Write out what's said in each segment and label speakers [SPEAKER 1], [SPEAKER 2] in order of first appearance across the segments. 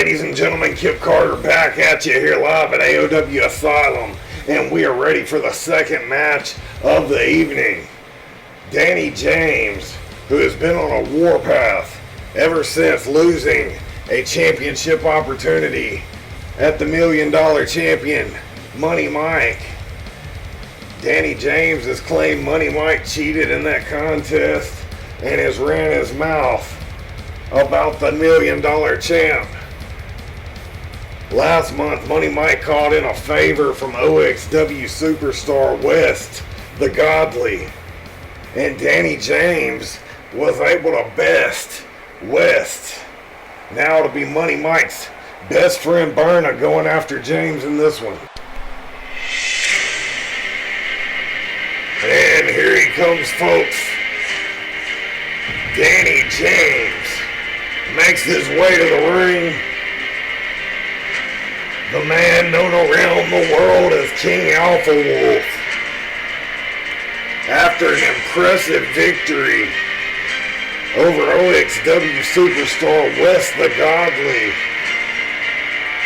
[SPEAKER 1] Ladies and gentlemen, Kip Carter back at you here live at AoW Asylum, and we are ready for the second match of the evening. Danny James, who has been on a warpath ever since losing a championship opportunity at the $1 Million Champion, Money Mike. Danny James has claimed Money Mike cheated in that contest and has ran his mouth about the $1 Million Champ. Last month, Money Mike called in a favor from AoW superstar West, the Godly, and Danny James was able to best West. Now it'll be Money Mike's best friend Berna going after James in this one. And here he comes, folks. Danny James makes his way to the ring. The man known around the world as King Alpha Wolf. After an impressive victory over AoW superstar West the Godly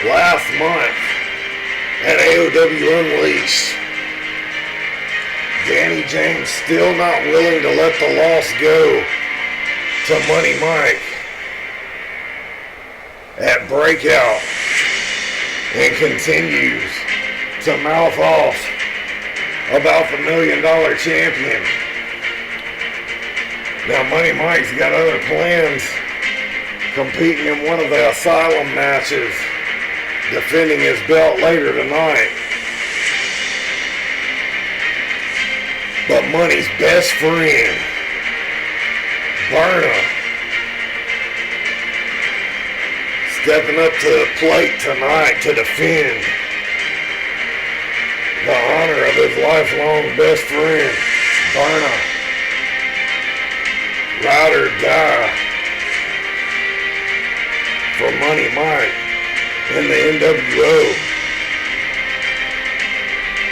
[SPEAKER 1] last month at AoW Unleashed, Danny James still not willing to let the loss go to Money Mike at Breakout, and continues to mouth off about the $1 Million Champion. Now Money Mike's got other plans, competing in one of the Asylum matches, defending his belt later tonight. But Money's best friend, Berna, stepping up to the plate tonight to defend the honor of his lifelong best friend, Berna. Ride or die for Money Mike in the NWO.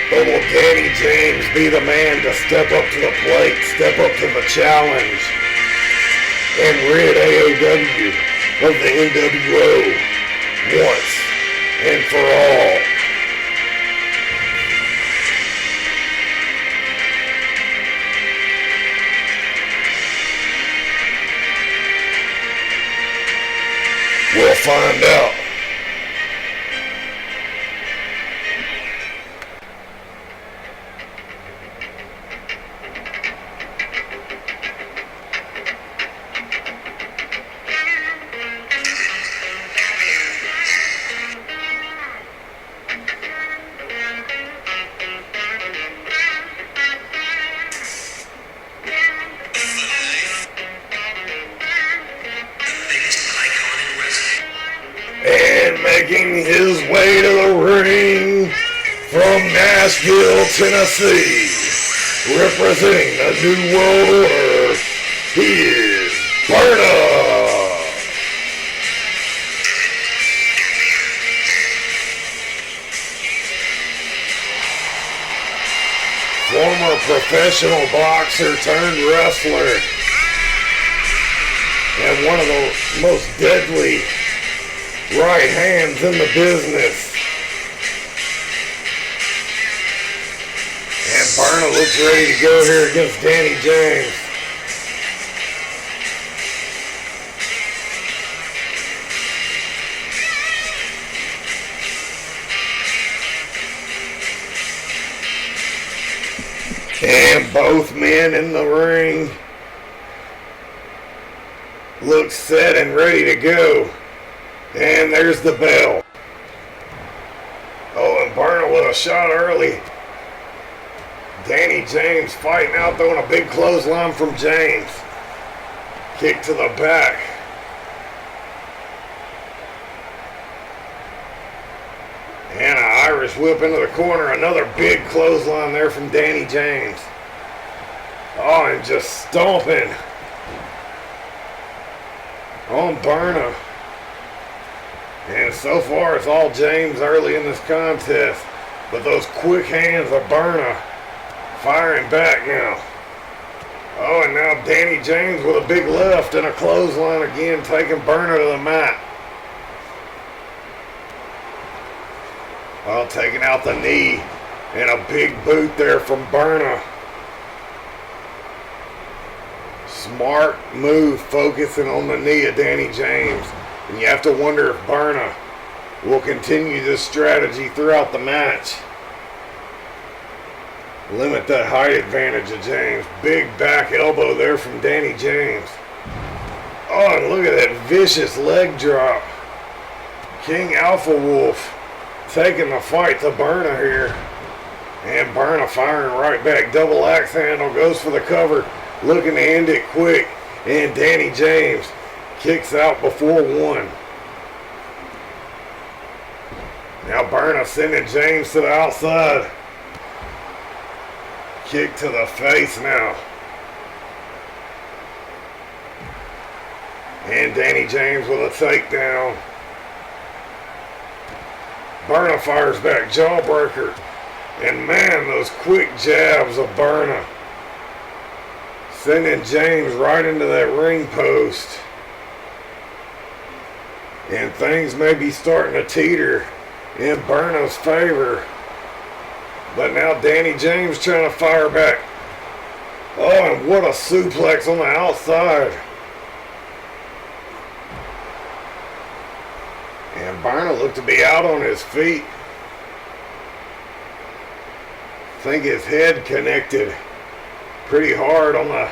[SPEAKER 1] But will Danny James be the man to step up to the plate, step up to the challenge, and rid AoW of the NWO once and for all? We'll find out. Making his way to the ring from Nashville, Tennessee, representing the New World Order, he is Berna. Former professional boxer turned wrestler, and one of the most deadly right hands in the business. And Berna looks ready to go here against Danny James. And both men in the ring look set and ready to go. And there's the bell. Oh, and Berna with a shot early. Danny James fighting out, throwing a big clothesline from James. Kick to the back. And an Irish whip into the corner. Another big clothesline there from Danny James. Oh, and just stomping on Berna. And so far, it's all James early in this contest. But those quick hands of Berna firing back now. Oh, and now Danny James with a big left and a clothesline again, taking Berna to the mat. while taking out the knee and a big boot there from Berna. Smart move focusing on the knee of Danny James. And you have to wonder if Berna will continue this strategy throughout the match. Limit that height advantage of James. Big back elbow there from Danny James. Oh, and look at that vicious leg drop. King Alpha Wolf taking the fight to Berna here. And Berna firing right back. Double axe handle, goes for the cover. Looking to end it quick. And Danny James kicks out before one. Now Berna sending James to the outside. Kick to the face now. And Danny James with a takedown. Berna fires back, jawbreaker. And man, those quick jabs of Berna. Sending James right into that ring post. And things may be starting to teeter in Berna's favor. But now Danny James trying to fire back. Oh, and what a suplex on the outside. And Berna looked to be out on his feet. I think his head connected pretty hard on the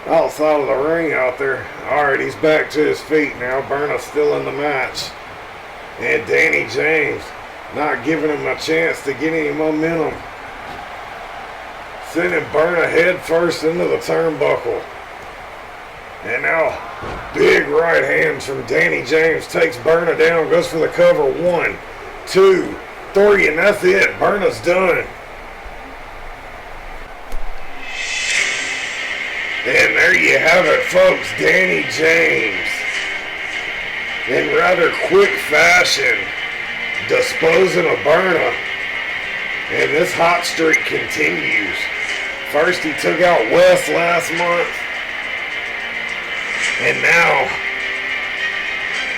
[SPEAKER 1] outside of the ring out there. Alright, he's back to his feet now. Berna's still in the match. And Danny James not giving him a chance to get any momentum. Sending Berna head first into the turnbuckle. And now, big right hands from Danny James. Takes Berna down, goes for the cover. 1, 2, 3, and that's it. Berna's done. And there you have it, folks. Danny James, in rather quick fashion, disposing of Berna. And this hot streak continues. First he took out Wes last month. And now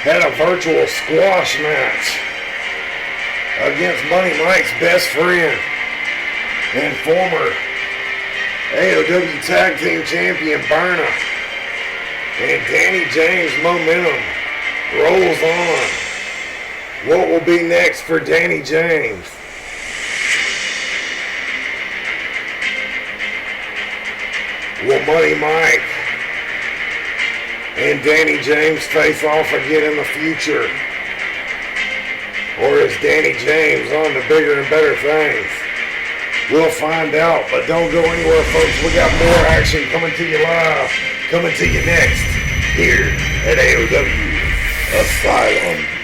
[SPEAKER 1] had a virtual squash match against Money Mike's best friend and former AoW Tag Team Champion Berna. And Danny James' momentum rolls on. What will be next for Danny James? Will Money Mike and Danny James face off again in the future? Or is Danny James on to bigger and better things? We'll find out, but don't go anywhere, folks. We got more action coming to you live, coming to you next, here at AoW Asylum.